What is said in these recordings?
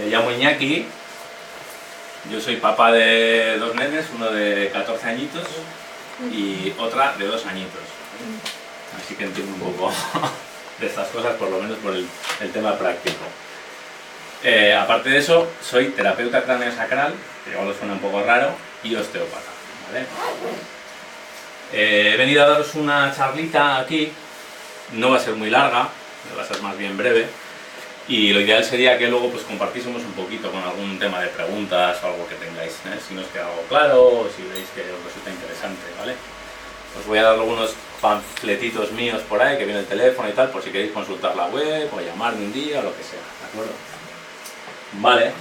Me llamo Iñaki, yo soy papá de dos nenes, uno de 14 añitos y otra de 2 añitos. Así que entiendo un poco de estas cosas, por lo menos por el tema práctico. Aparte de eso, soy terapeuta craneosacral, que igual os suena un poco raro, y osteópata, ¿vale? He venido a daros una charlita aquí, no va a ser muy larga, va a ser más bien breve, y lo ideal sería que luego pues compartiésemos un poquito con algún tema de preguntas o algo que tengáis, si no os queda algo claro o si veis que os resulta interesante, ¿vale? Os voy a dar algunos panfletitos míos por ahí, que viene el teléfono y tal, por si queréis consultar la web o llamarme un día o lo que sea, ¿de acuerdo? Vale.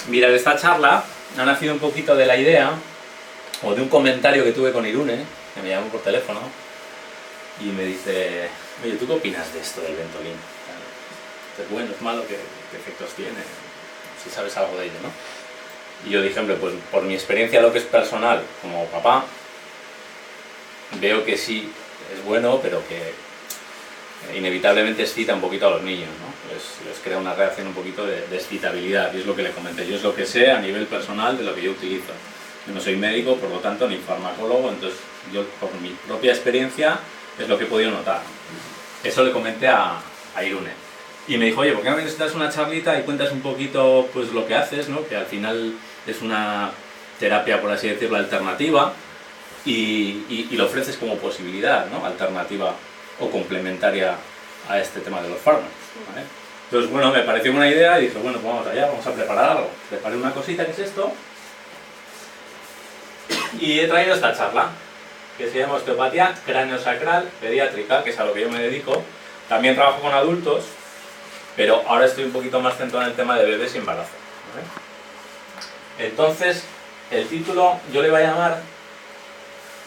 Mirad, esta charla ha nacido un poquito de la idea o de un comentario que tuve con Irune, que me llamó por teléfono y me dice: oye, ¿tú qué opinas de esto del Ventolin? ¿Es bueno, es malo? ¿Qué efectos tiene? Si sabes algo de ello, ¿no? Y yo dije: hombre, pues por mi experiencia, lo que es personal, como papá, veo que sí es bueno, pero que inevitablemente excita un poquito a los niños, ¿no? Les crea una reacción un poquito de excitabilidad, y es lo que le comenté. Yo es lo que sé a nivel personal de lo que yo utilizo. Yo no soy médico, por lo tanto, ni farmacólogo, entonces yo por mi propia experiencia es lo que he podido notar. Eso le comenté a Irune. Y me dijo: oye, ¿por qué no necesitas una charlita y cuentas un poquito pues lo que haces, ¿no? Que al final es una terapia, por así decirlo, alternativa, y lo ofreces como posibilidad, ¿no? Alternativa o complementaria a este tema de los fármacos, ¿vale? Entonces, bueno, me pareció una idea y dije: bueno, pues vamos allá, vamos a preparar algo. Preparé una cosita que es esto y he traído esta charla, que se llama Osteopatía Craneosacral Pediátrica, que es a lo que yo me dedico. También trabajo con adultos, pero ahora estoy un poquito más centrado en el tema de bebés y embarazo, ¿vale? Entonces, el título yo le voy a llamar,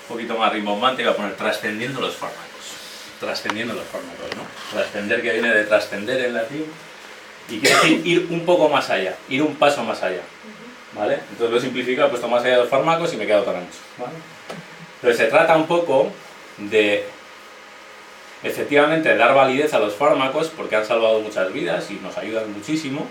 un poquito más rimbombante, voy a poner Trascendiendo los fármacos. Trascendiendo los fármacos, ¿no? Trascender, que viene de trascender en latín, y quiere decir ir un poco más allá, ir un paso más allá, ¿vale? Entonces lo he simplificado, he puesto más allá de los fármacos y me he quedado tan ancho, ¿vale? Entonces se trata un poco de, efectivamente, dar validez a los fármacos, porque han salvado muchas vidas y nos ayudan muchísimo.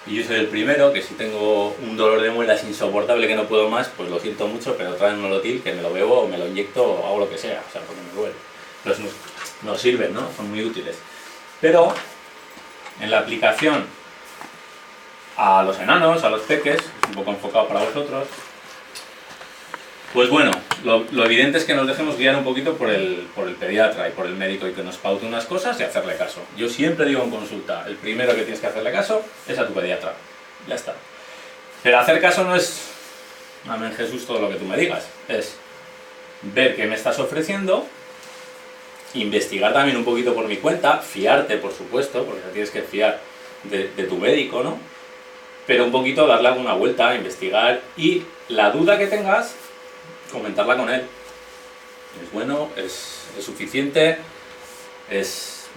Y yo soy el primero que, si tengo un dolor de muelas insoportable que no puedo más, pues lo siento mucho, pero traen un Nolotil que me lo bebo o me lo inyecto o hago lo que sea, o sea, porque me duele. Entonces nos sirven, ¿no? Son muy útiles. Pero en la aplicación a los enanos, a los peques, es un poco enfocado para vosotros, pues bueno, lo evidente es que nos dejemos guiar un poquito por el pediatra y por el médico, y que nos paute unas cosas y hacerle caso. Yo siempre digo en consulta, el primero que tienes que hacerle caso es a tu pediatra. Ya está. Pero hacer caso no es: amén Jesús, todo lo que tú me digas. Es ver qué me estás ofreciendo, investigar también un poquito por mi cuenta, fiarte, por supuesto, porque te tienes que fiar de tu médico, ¿no? Pero un poquito darle alguna vuelta, investigar, y la duda que tengas, comentarla con él. Es bueno, es suficiente, es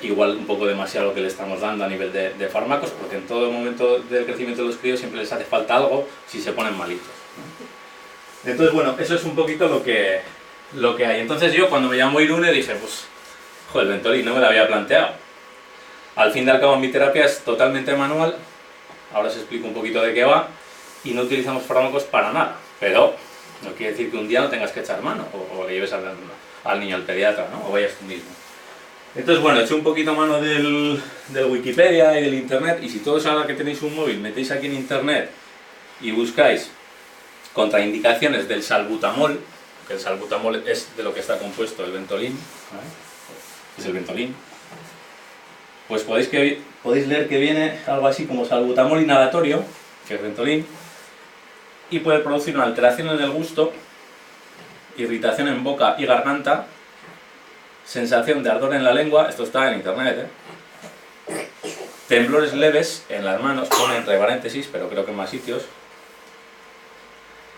igual un poco demasiado lo que le estamos dando a nivel de fármacos, porque en todo momento del crecimiento de los críos siempre les hace falta algo si se ponen malitos, ¿no? Entonces, bueno, eso es un poquito lo que hay. Entonces yo, cuando me llamó Irune, dije: pues, joder, el Ventolin no me lo había planteado. Al fin y al cabo, mi terapia es totalmente manual. Ahora os explico un poquito de qué va, y no utilizamos fármacos para nada, pero no quiere decir que un día no tengas que echar mano, o le lleves al niño al pediatra, ¿no? O vayas tú mismo. Entonces, bueno, eché un poquito mano del Wikipedia y del internet, y si todos ahora que tenéis un móvil metéis aquí en internet y buscáis contraindicaciones del salbutamol, que el salbutamol es de lo que está compuesto el Ventolin, ¿vale? Es el Ventolin. Pues podéis leer que viene algo así como salbutamol inhalatorio, que es Ventolin, y puede producir una alteración en el gusto, irritación en boca y garganta, sensación de ardor en la lengua, esto está en internet, temblores leves en las manos, pone entre paréntesis, pero creo que en más sitios,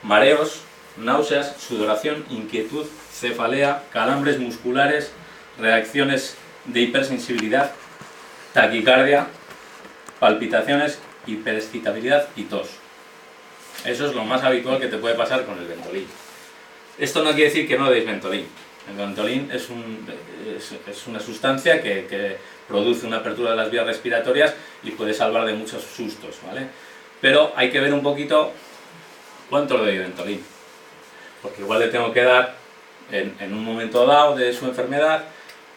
mareos, náuseas, sudoración, inquietud, cefalea, calambres musculares, reacciones de hipersensibilidad, taquicardia, palpitaciones, hiperexcitabilidad y tos. Eso es lo más habitual que te puede pasar con el Ventolin. Esto no quiere decir que no deis Ventolin, El Ventolin es una sustancia que produce una apertura de las vías respiratorias y puede salvar de muchos sustos, ¿vale? Pero hay que ver un poquito cuánto le doy Ventolin, porque igual le tengo que dar en un momento dado de su enfermedad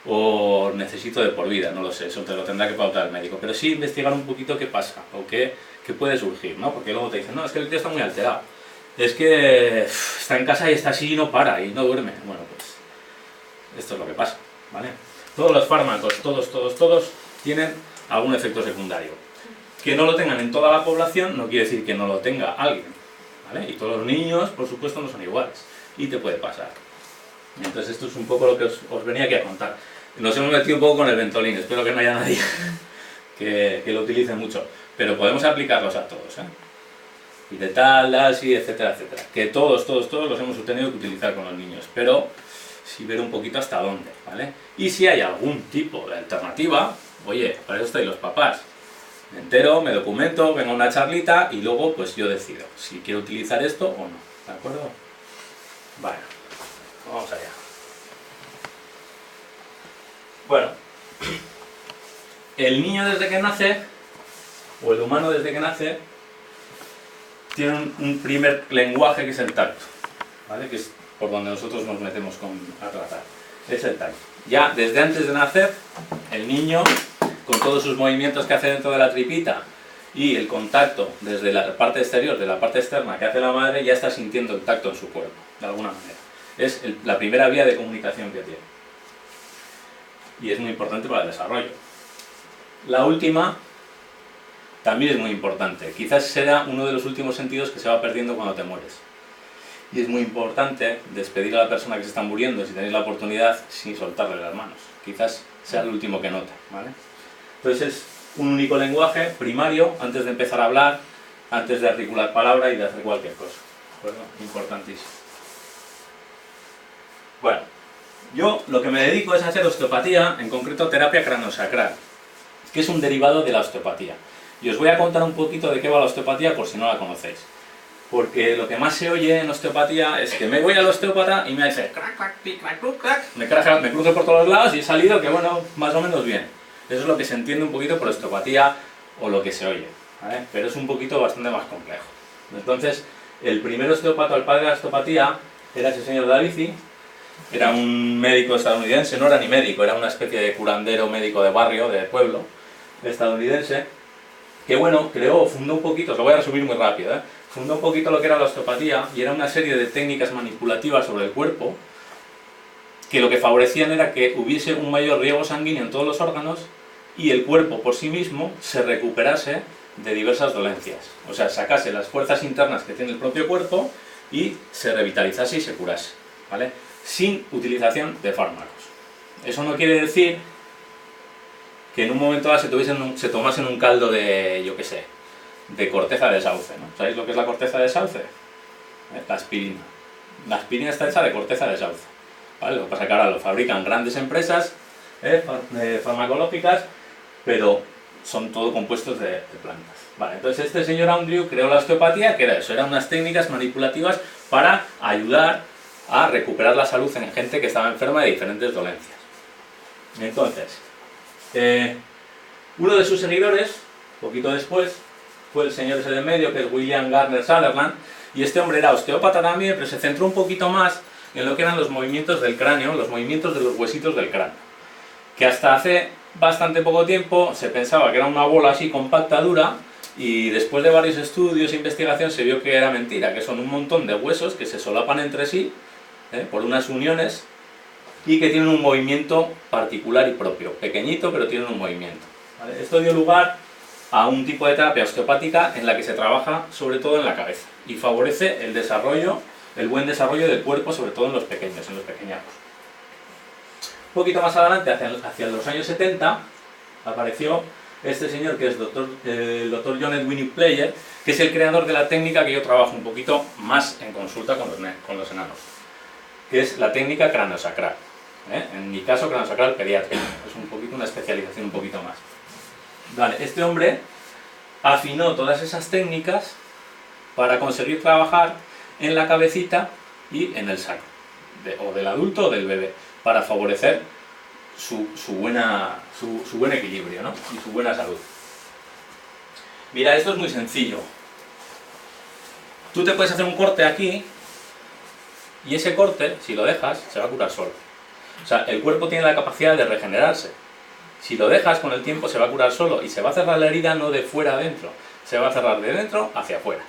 o necesito de por vida, no lo sé, eso te lo tendrá que pautar el médico, pero sí investigar un poquito qué pasa o qué puede surgir, ¿no? Porque luego te dicen, no, es que el tío está muy alterado, es que está en casa y está así y no para y no duerme. Bueno, pues esto es lo que pasa, ¿vale? Todos los fármacos, todos tienen algún efecto secundario. Que no lo tengan en toda la población no quiere decir que no lo tenga alguien, ¿vale? Y todos los niños, por supuesto, no son iguales y te puede pasar. Entonces esto es un poco lo que os venía aquí a contar. Nos hemos metido un poco con el Ventolin, espero que no haya nadie que lo utilice mucho, pero podemos aplicarlos a todos, ¿eh? Y de tal, así, etcétera, etcétera. Que todos los hemos tenido que utilizar con los niños, pero sí ver un poquito hasta dónde, ¿vale? Y si hay algún tipo de alternativa, oye, para eso estáis los papás. Me entero, me documento, vengo a una charlita y luego pues yo decido si quiero utilizar esto o no, ¿de acuerdo? Bueno, vamos allá. Bueno, el niño desde que nace, o el humano desde que nace, tiene un primer lenguaje que es el tacto, ¿vale? Que es por donde nosotros nos metemos a tratar, es el tacto. Ya desde antes de nacer, el niño, con todos sus movimientos que hace dentro de la tripita y el contacto desde la parte exterior, de la parte externa que hace la madre, ya está sintiendo el tacto en su cuerpo, de alguna manera. Es la primera vía de comunicación que tiene. Y es muy importante para el desarrollo. La última también es muy importante. Quizás será uno de los últimos sentidos que se va perdiendo cuando te mueres. Y es muy importante despedir a la persona que se está muriendo, si tenéis la oportunidad, sin soltarle las manos. Quizás sea el último que note, ¿vale? Entonces es un único lenguaje primario antes de empezar a hablar, antes de articular palabra y de hacer cualquier cosa. ¿De acuerdo? Importantísimo. Bueno, yo lo que me dedico es a hacer osteopatía, en concreto terapia craneosacral, que es un derivado de la osteopatía. Y os voy a contar un poquito de qué va la osteopatía por si no la conocéis. Porque lo que más se oye en osteopatía es que me voy al osteópata y me dice crac, crac, clic, crac, crac, crac, me cruzo por todos los lados y he salido que bueno, más o menos bien. Eso es lo que se entiende un poquito por osteopatía o lo que se oye, ¿vale? Pero es un poquito bastante más complejo. Entonces, el primer osteópata, el padre de la osteopatía, era ese señor Davicii. Era un médico estadounidense, no era ni médico, era una especie de curandero médico de barrio, de pueblo, estadounidense, que bueno, fundó un poquito, os lo voy a resumir muy rápido, fundó un poquito lo que era la osteopatía y era una serie de técnicas manipulativas sobre el cuerpo que lo que favorecían era que hubiese un mayor riego sanguíneo en todos los órganos y el cuerpo por sí mismo se recuperase de diversas dolencias, o sea, sacase las fuerzas internas que tiene el propio cuerpo y se revitalizase y se curase, ¿vale? Sin utilización de fármacos. Eso no quiere decir que en un momento dado se tomasen un caldo de, yo qué sé, de corteza de sauce, ¿no? ¿Sabéis lo que es la corteza de sauce? La aspirina. La aspirina está hecha de corteza de sauce, ¿vale? Lo que pasa es que ahora lo fabrican grandes empresas farmacológicas, pero son todo compuestos de plantas. Vale, entonces este señor Andrew creó la osteopatía, que era eso, eran unas técnicas manipulativas para ayudar a recuperar la salud en gente que estaba enferma de diferentes dolencias. Entonces, uno de sus seguidores, poquito después, fue el señor ese de medio, que es William Gardner Sutherland, y este hombre era osteópata también, pero se centró un poquito más en lo que eran los movimientos del cráneo, los movimientos de los huesitos del cráneo, que hasta hace bastante poco tiempo se pensaba que era una bola así compacta, dura, y después de varios estudios e investigación se vio que era mentira, que son un montón de huesos que se solapan entre sí, por unas uniones, y que tienen un movimiento particular y propio, pequeñito pero tienen un movimiento, ¿vale? Esto dio lugar a un tipo de terapia osteopática en la que se trabaja sobre todo en la cabeza y favorece el desarrollo, el buen desarrollo del cuerpo, sobre todo en los pequeños, en los pequeñajos. Un poquito más adelante, hacia los años 70, apareció este señor que es el doctor John Edwin Player, que es el creador de la técnica que yo trabajo un poquito más en consulta con los enanos, que es la técnica craneosacral. En mi caso, craneosacral pediátrica, es un poquito una especialización un poquito más. Vale, este hombre afinó todas esas técnicas para conseguir trabajar en la cabecita y en el sacro, o del adulto o del bebé, para favorecer su buen equilibrio, ¿no? Y su buena salud. Mira, esto es muy sencillo. Tú te puedes hacer un corte aquí y ese corte, si lo dejas, se va a curar solo. O sea, el cuerpo tiene la capacidad de regenerarse. Si lo dejas con el tiempo se va a curar solo y se va a cerrar la herida no de fuera a dentro, se va a cerrar de dentro hacia afuera.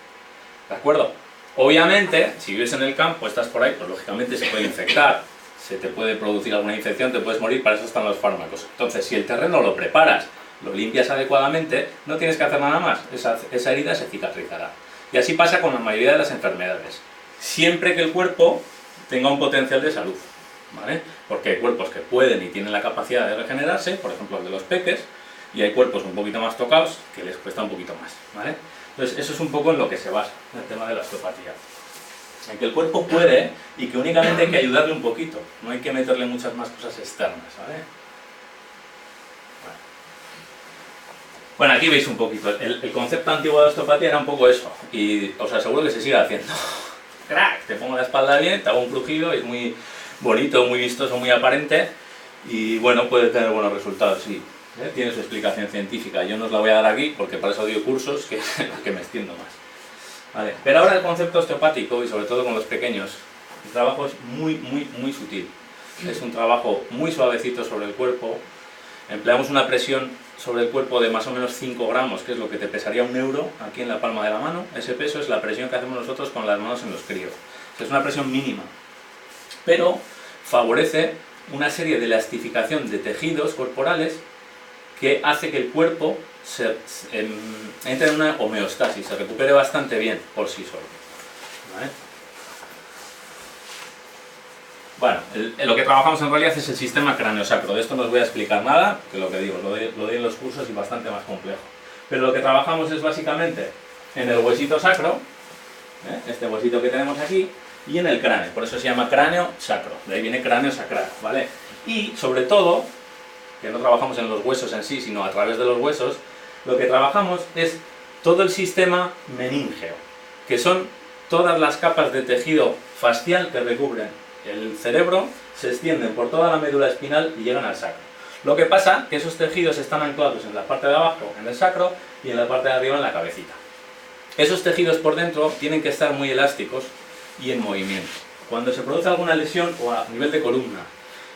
¿De acuerdo? Obviamente, si vives en el campo, estás por ahí, pues lógicamente se puede infectar, se te puede producir alguna infección, te puedes morir, para eso están los fármacos. Entonces, si el terreno lo preparas, lo limpias adecuadamente, no tienes que hacer nada más, esa herida se cicatrizará. Y así pasa con la mayoría de las enfermedades. Siempre que el cuerpo tenga un potencial de salud, ¿vale? Porque hay cuerpos que pueden y tienen la capacidad de regenerarse, por ejemplo el de los peques, y hay cuerpos un poquito más tocados que les cuesta un poquito más, ¿vale? Entonces eso es un poco en lo que se basa el tema de la osteopatía. En que el cuerpo puede y que únicamente hay que ayudarle un poquito, no hay que meterle muchas más cosas externas, ¿vale? Bueno, aquí veis un poquito, el concepto antiguo de osteopatía era un poco eso, y os aseguro que se sigue haciendo. ¡Crack! Te pongo la espalda bien, te hago un crujido, es muy bonito, muy vistoso, muy aparente, y bueno, puede tener buenos resultados, sí. Tiene su explicación científica, yo no os la voy a dar aquí, porque para eso doy cursos, que me extiendo más. Vale. Pero ahora el concepto osteopático, y sobre todo con los pequeños, el trabajo es muy sutil. Es un trabajo muy suavecito sobre el cuerpo, empleamos una presión sobre el cuerpo de más o menos 5 gramos, que es lo que te pesaría 1 euro aquí en la palma de la mano. Ese peso es la presión que hacemos nosotros con las manos en los críos. Es una presión mínima, pero favorece una serie de elastificación de tejidos corporales que hace que el cuerpo entre en una homeostasis, se recupere bastante bien por sí solo. ¿Vale? Bueno, lo que trabajamos en realidad es el sistema cráneo-sacro. De esto no os voy a explicar nada, que lo que digo, lo doy en los cursos y bastante más complejo. Pero lo que trabajamos es básicamente en el huesito sacro, este huesito que tenemos aquí, y en el cráneo. Por eso se llama cráneo-sacro, de ahí viene cráneo-sacral, ¿vale? Y sobre todo, que no trabajamos en los huesos en sí, sino a través de los huesos, lo que trabajamos es todo el sistema meníngeo, que son todas las capas de tejido fascial que recubren el cerebro, se extienden por toda la médula espinal y llegan al sacro. Lo que pasa es que esos tejidos están anclados en la parte de abajo, en el sacro, y en la parte de arriba, en la cabecita. Esos tejidos por dentro tienen que estar muy elásticos y en movimiento. Cuando se produce alguna lesión o a nivel de columna,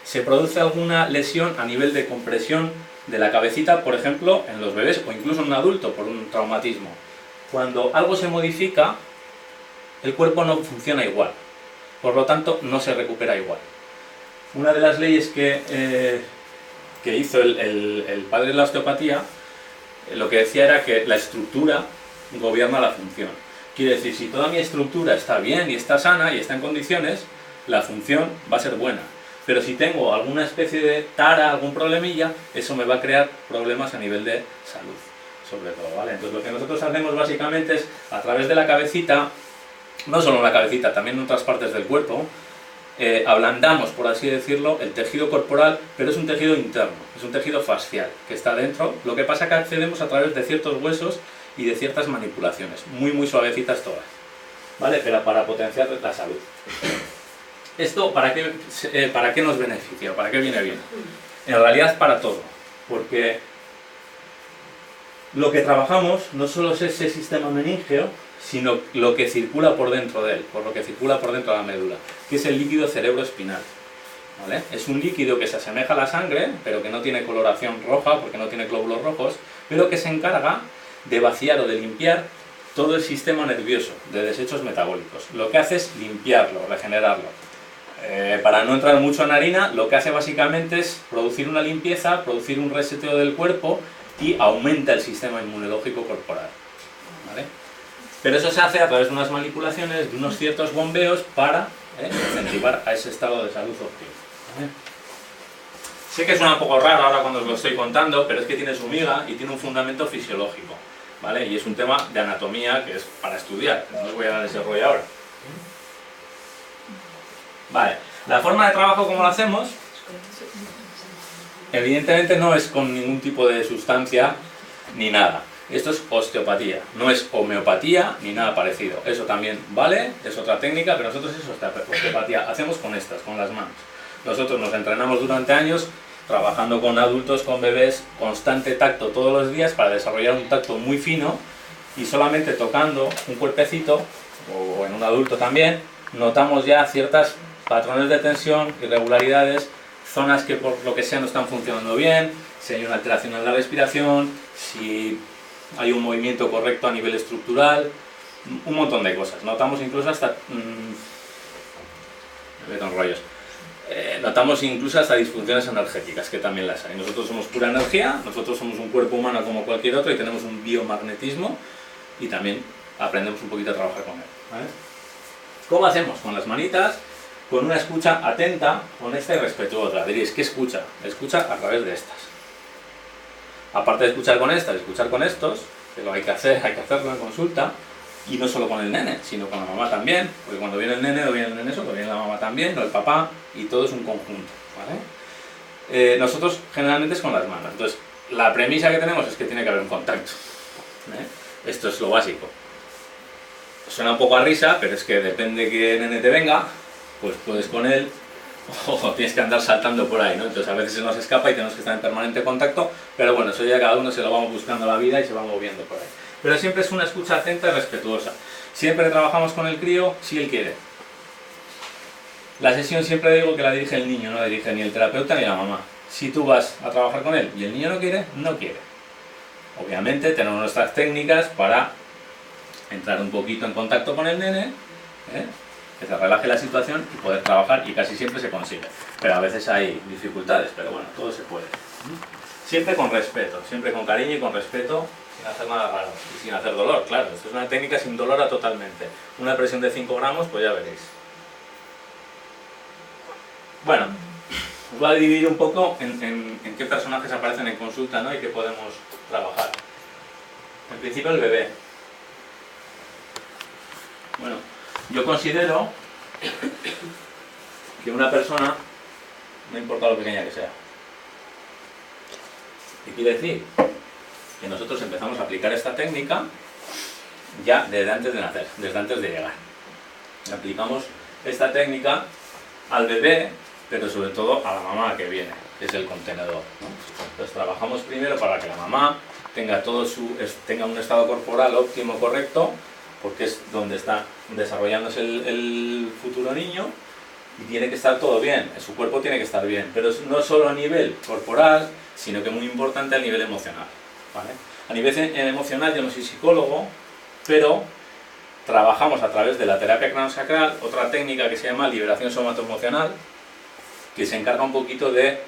se produce alguna lesión a nivel de compresión de la cabecita, por ejemplo, en los bebés o incluso en un adulto por un traumatismo. Cuando algo se modifica, el cuerpo no funciona igual. Por lo tanto, no se recupera igual. Una de las leyes que hizo el padre de la osteopatía, lo que decía era que la estructura gobierna la función. Quiere decir, si toda mi estructura está bien y está sana y está en condiciones, la función va a ser buena. Pero si tengo alguna especie de tara, algún problemilla, eso me va a crear problemas a nivel de salud, sobre todo, ¿vale? Entonces lo que nosotros hacemos básicamente es, a través de la cabecita, no solo en la cabecita, también en otras partes del cuerpo, ablandamos, por así decirlo, el tejido corporal, pero es un tejido interno, es un tejido fascial, que está dentro. Lo que pasa es que accedemos a través de ciertos huesos y de ciertas manipulaciones, muy suavecitas todas, ¿vale? Pero para potenciar la salud. ¿Esto para qué nos beneficia? ¿Para qué viene bien? En realidad es para todo, porque lo que trabajamos no solo es ese sistema meníngeo, sino lo que circula por dentro de él, por lo que circula por dentro de la médula, que es el líquido cerebroespinal, ¿vale? Es un líquido que se asemeja a la sangre, pero que no tiene coloración roja, porque no tiene glóbulos rojos, pero que se encarga de vaciar o de limpiar todo el sistema nervioso de desechos metabólicos. Lo que hace es limpiarlo, regenerarlo. Para no entrar mucho en harina, lo que hace básicamente es producir una limpieza, producir un reseteo del cuerpo y aumenta el sistema inmunológico corporal, ¿vale? Pero eso se hace a través de unas manipulaciones, de unos ciertos bombeos para incentivar a ese estado de salud óptimo, ¿vale? Sé que suena un poco raro ahora cuando os lo estoy contando, pero es que tiene su miga y tiene un fundamento fisiológico, ¿vale? Y es un tema de anatomía que es para estudiar, no os voy a dar ese rollo ahora. Vale, la forma de trabajo, ¿cómo lo hacemos? Evidentemente no es con ningún tipo de sustancia ni nada. Esto es osteopatía, no es homeopatía ni nada parecido. Eso también vale, es otra técnica, pero nosotros es osteopatía. Hacemos con estas, con las manos. Nosotros nos entrenamos durante años trabajando con adultos, con bebés, constante tacto todos los días para desarrollar un tacto muy fino, y solamente tocando un cuerpecito, o en un adulto también, notamos ya ciertas patrones de tensión, irregularidades, zonas que por lo que sea no están funcionando bien, si hay una alteración en la respiración, si hay un movimiento correcto a nivel estructural, un montón de cosas. Notamos incluso hasta... me meto en rollos. Notamos incluso hasta disfunciones energéticas, que también las hay. Nosotros somos pura energía, nosotros somos un cuerpo humano como cualquier otro y tenemos un biomagnetismo, y también aprendemos un poquito a trabajar con él, ¿vale? ¿Cómo hacemos? Con las manitas, con una escucha atenta, honesta y respetuosa. Diréis, ¿qué escucha? Escucha a través de estas. Aparte de escuchar con estas, escuchar con estos, que lo hay que hacerlo en consulta, y no solo con el nene, sino con la mamá también, porque cuando viene el nene, no viene el nene solo, viene la mamá también, o el papá, y todo es un conjunto, ¿vale? Nosotros generalmente es con las manos. Entonces, la premisa que tenemos es que tiene que haber un contacto, ¿eh? Esto es lo básico. Suena un poco a risa, pero es que depende que nene te venga, pues puedes con él, o tienes que andar saltando por ahí, ¿no? Entonces a veces se nos escapa y tenemos que estar en permanente contacto, pero bueno, eso ya cada uno se lo vamos buscando la vida y se va moviendo por ahí. Pero siempre es una escucha atenta y respetuosa. Siempre trabajamos con el crío si él quiere. La sesión siempre digo que la dirige el niño, no la dirige ni el terapeuta ni la mamá. Si tú vas a trabajar con él y el niño no quiere, no quiere. Obviamente tenemos nuestras técnicas para entrar un poquito en contacto con el nene, que se relaje la situación y poder trabajar, y casi siempre se consigue. Pero a veces hay dificultades, pero bueno, todo se puede. Siempre con respeto, siempre con cariño y con respeto, sin hacer nada raro y sin hacer dolor, claro. Esto es una técnica sin dolor totalmente. Una presión de 5 gramos, pues ya veréis. Bueno, os voy a dividir un poco en qué personajes aparecen en consulta, ¿no? Y qué podemos trabajar. En principio el bebé. Bueno, yo considero que una persona, no importa lo pequeña que sea, ¿qué quiere decir? Que nosotros empezamos a aplicar esta técnica ya desde antes de nacer, desde antes de llegar. Aplicamos esta técnica al bebé, pero sobre todo a la mamá que viene, que es el contenedor, ¿no? Entonces trabajamos primero para que la mamá tenga un estado corporal óptimo, correcto, porque es donde está desarrollándose el futuro niño, y tiene que estar todo bien, su cuerpo tiene que estar bien, pero no solo a nivel corporal, sino que muy importante a nivel emocional, ¿vale? A nivel emocional yo no soy psicólogo, pero trabajamos a través de la terapia craneosacral, otra técnica que se llama liberación somatoemocional, que se encarga un poquito de